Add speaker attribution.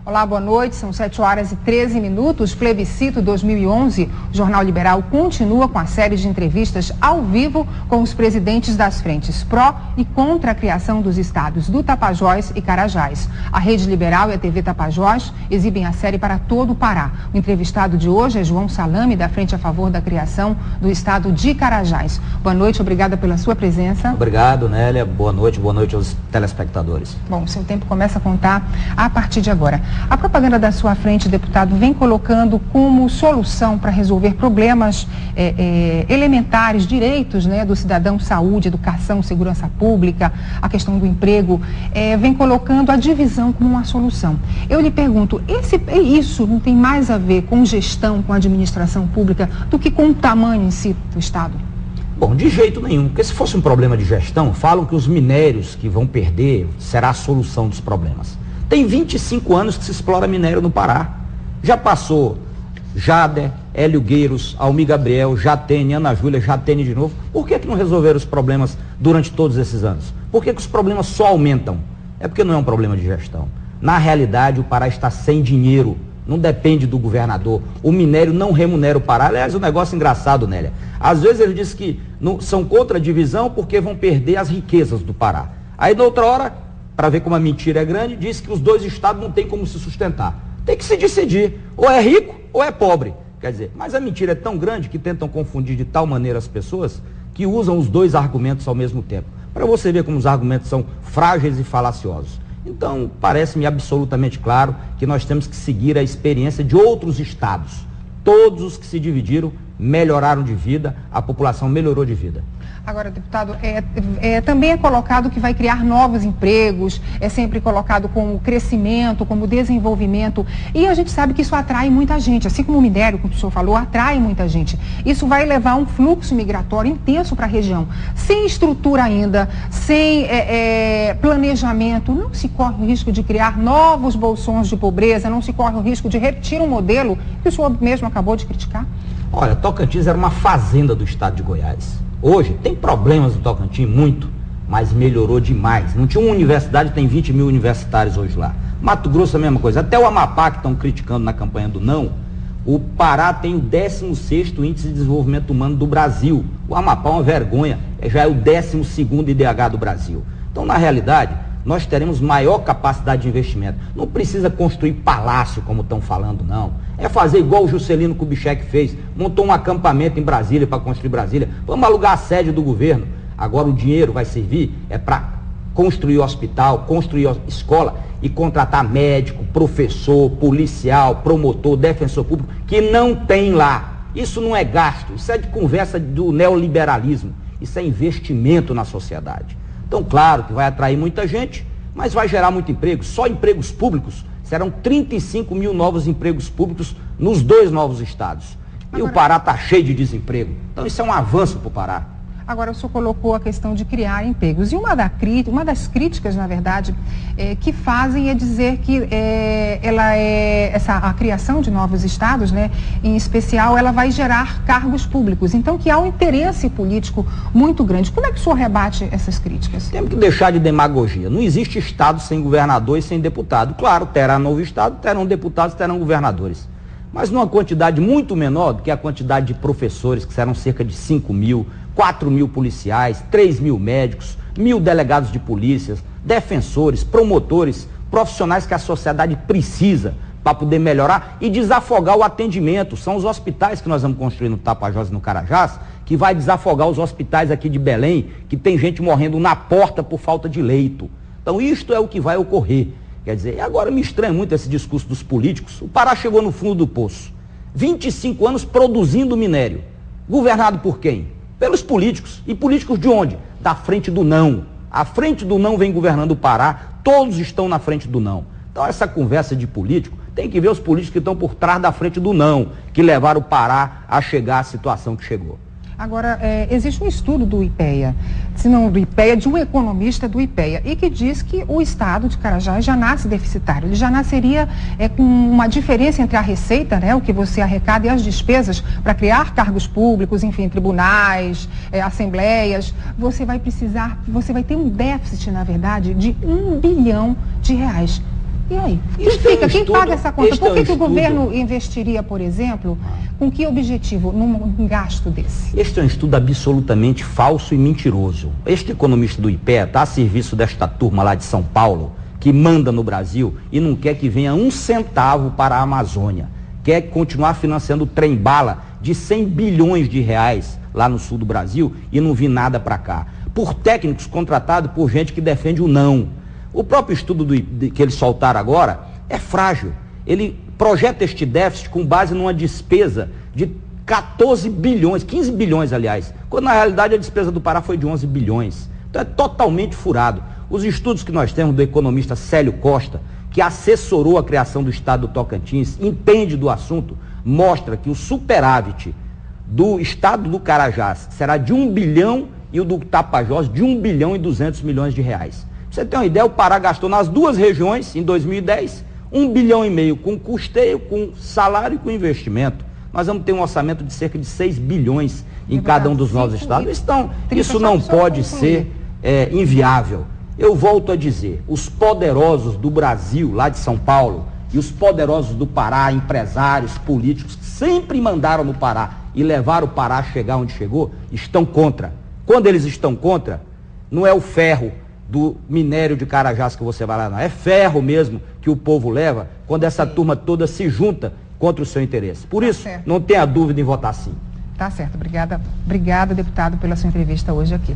Speaker 1: Olá, boa noite. São 7h13. Plebiscito 2011. O Jornal Liberal continua com a série de entrevistas ao vivo com os presidentes das frentes pró e contra a criação dos estados do Tapajós e Carajás. A Rede Liberal e a TV Tapajós exibem a série para todo o Pará. O entrevistado de hoje é João Salame, da Frente a Favor da Criação do Estado de Carajás. Boa noite, obrigada pela sua presença.
Speaker 2: Obrigado, Nélia. Boa noite aos telespectadores.
Speaker 1: Bom, seu tempo começa a contar a partir de agora. A propaganda da sua frente, deputado, vem colocando como solução para resolver problemas elementares, direitos, né, do cidadão, saúde, educação, segurança pública, a questão do emprego, vem colocando a divisão como uma solução. Eu lhe pergunto, isso não tem mais a ver com gestão, com administração pública, do que com o tamanho em si do Estado?
Speaker 2: Bom, de jeito nenhum, porque se fosse um problema de gestão, falam que os minérios que vão perder será a solução dos problemas. Tem 25 anos que se explora minério no Pará. Já passou Jader, Hélio Gueiros, Almir Gabriel, Jatene, Ana Júlia, Jatene de novo. Por que não resolveram os problemas durante todos esses anos? Por que os problemas só aumentam? É porque não é um problema de gestão. Na realidade, o Pará está sem dinheiro. Não depende do governador. O minério não remunera o Pará. Aliás, um negócio engraçado, Nélia. Às vezes ele diz que são contra a divisão porque vão perder as riquezas do Pará. Aí, na outra hora, para ver como a mentira é grande, diz que os dois estados não têm como se sustentar. Tem que se decidir. Ou é rico ou é pobre. Quer dizer, mas a mentira é tão grande que tentam confundir de tal maneira as pessoas que usam os dois argumentos ao mesmo tempo. Para você ver como os argumentos são frágeis e falaciosos. Então, parece-me absolutamente claro que nós temos que seguir a experiência de outros estados. Todos os que se dividiram melhoraram de vida, a população melhorou de vida.
Speaker 1: Agora, deputado, também é colocado que vai criar novos empregos, é sempre colocado como crescimento, como desenvolvimento, e a gente sabe que isso atrai muita gente, assim como o minério, como o senhor falou, atrai muita gente. Isso vai levar um fluxo migratório intenso para a região. Sem estrutura ainda, sem planejamento, não se corre o risco de criar novos bolsões de pobreza, não se corre o risco de repetir um modelo que o senhor mesmo acabou de criticar?
Speaker 2: Olha, Tocantins era uma fazenda do estado de Goiás. Hoje, tem problemas no Tocantins, muito, mas melhorou demais. Não tinha uma universidade, tem 20 mil universitários hoje lá. Mato Grosso a mesma coisa. Até o Amapá, que estão criticando na campanha do não, o Pará tem o 16º índice de desenvolvimento humano do Brasil. O Amapá é uma vergonha, já é o 12º IDH do Brasil. Então, na realidade, nós teremos maior capacidade de investimento. Não precisa construir palácio, como estão falando, não. É fazer igual o Juscelino Kubitschek fez. Montou um acampamento em Brasília para construir Brasília. Vamos alugar a sede do governo. Agora o dinheiro vai servir para construir hospital, construir escola e contratar médico, professor, policial, promotor, defensor público, que não tem lá. Isso não é gasto, isso é de conversa do neoliberalismo. Isso é investimento na sociedade. Então, claro que vai atrair muita gente, mas vai gerar muito emprego. Só empregos públicos, serão 35 mil novos empregos públicos nos dois novos estados. E o Pará está cheio de desemprego. Então, isso é um avanço para o Pará.
Speaker 1: Agora, o senhor colocou a questão de criar empregos. E uma das críticas, na verdade, que fazem é dizer que a criação de novos estados, né, em especial, ela vai gerar cargos públicos. Então, que há um interesse político muito grande. Como é que o senhor rebate essas críticas?
Speaker 2: Temos que deixar de demagogia. Não existe estado sem governador e sem deputado. Claro, terá novo estado, terão deputados, terão governadores. Mas numa quantidade muito menor do que a quantidade de professores, que serão cerca de 5 mil, 4 mil policiais, 3 mil médicos, 1.000 delegados de polícias, defensores, promotores, profissionais que a sociedade precisa para poder melhorar e desafogar o atendimento. São os hospitais que nós vamos construir no Tapajós e no Carajás, que vai desafogar os hospitais aqui de Belém, que tem gente morrendo na porta por falta de leito. Então isto é o que vai ocorrer. Quer dizer, e agora me estranha muito esse discurso dos políticos. O Pará chegou no fundo do poço. 25 anos produzindo minério. Governado por quem? Pelos políticos. E políticos de onde? Da frente do não. A frente do não vem governando o Pará, todos estão na frente do não. Então essa conversa de político, tem que ver os políticos que estão por trás da frente do não, que levaram o Pará a chegar à situação que chegou.
Speaker 1: Agora, existe um estudo do IPEA, se não do IPEA, de um economista do IPEA, e que diz que o estado de Carajás já nasce deficitário. Ele já nasceria com uma diferença entre a receita, né, o que você arrecada, e as despesas para criar cargos públicos, enfim, tribunais, assembleias. Você vai ter um déficit, na verdade, de R$ 1 bilhão. E aí?
Speaker 2: Isso
Speaker 1: Quem fica?
Speaker 2: é um
Speaker 1: Quem
Speaker 2: estudo-
Speaker 1: paga essa conta?
Speaker 2: este
Speaker 1: Por
Speaker 2: é um
Speaker 1: que o
Speaker 2: estudo-
Speaker 1: governo investiria, por exemplo, com que objetivo num gasto desse?
Speaker 2: Este é um estudo absolutamente falso e mentiroso. Este economista do IPEA está a serviço desta turma lá de São Paulo, que manda no Brasil e não quer que venha um centavo para a Amazônia. Quer continuar financiando o trem-bala de 100 bilhões de reais lá no sul do Brasil e não vir nada para cá. Por técnicos contratados por gente que defende o não. O próprio estudo que eles soltaram agora é frágil. Ele projeta este déficit com base numa despesa de 14 bilhões, 15 bilhões, aliás, quando na realidade a despesa do Pará foi de 11 bilhões. Então é totalmente furado. Os estudos que nós temos do economista Célio Costa, que assessorou a criação do estado do Tocantins, entende do assunto, mostra que o superávit do estado do Carajás será de 1 bilhão e o do Tapajós de 1 bilhão e 200 milhões de reais. Pra você ter uma ideia, o Pará gastou nas duas regiões, em 2010, 1 bilhão e meio com custeio, com salário e com investimento. Nós vamos ter um orçamento de cerca de 6 bilhões em cada um dos novos estados. Então, isso não pode ser inviável. Eu volto a dizer, os poderosos do Brasil, lá de São Paulo, e os poderosos do Pará, empresários, políticos, que sempre mandaram no Pará e levaram o Pará a chegar onde chegou, estão contra. Quando eles estão contra, não é o ferro do minério de Carajás que você vai lá, não. É ferro mesmo que o povo leva quando essa turma toda se junta contra o seu interesse. Por isso, não tenha dúvida em votar sim.
Speaker 1: Tá certo. Obrigada, deputado, pela sua entrevista hoje aqui.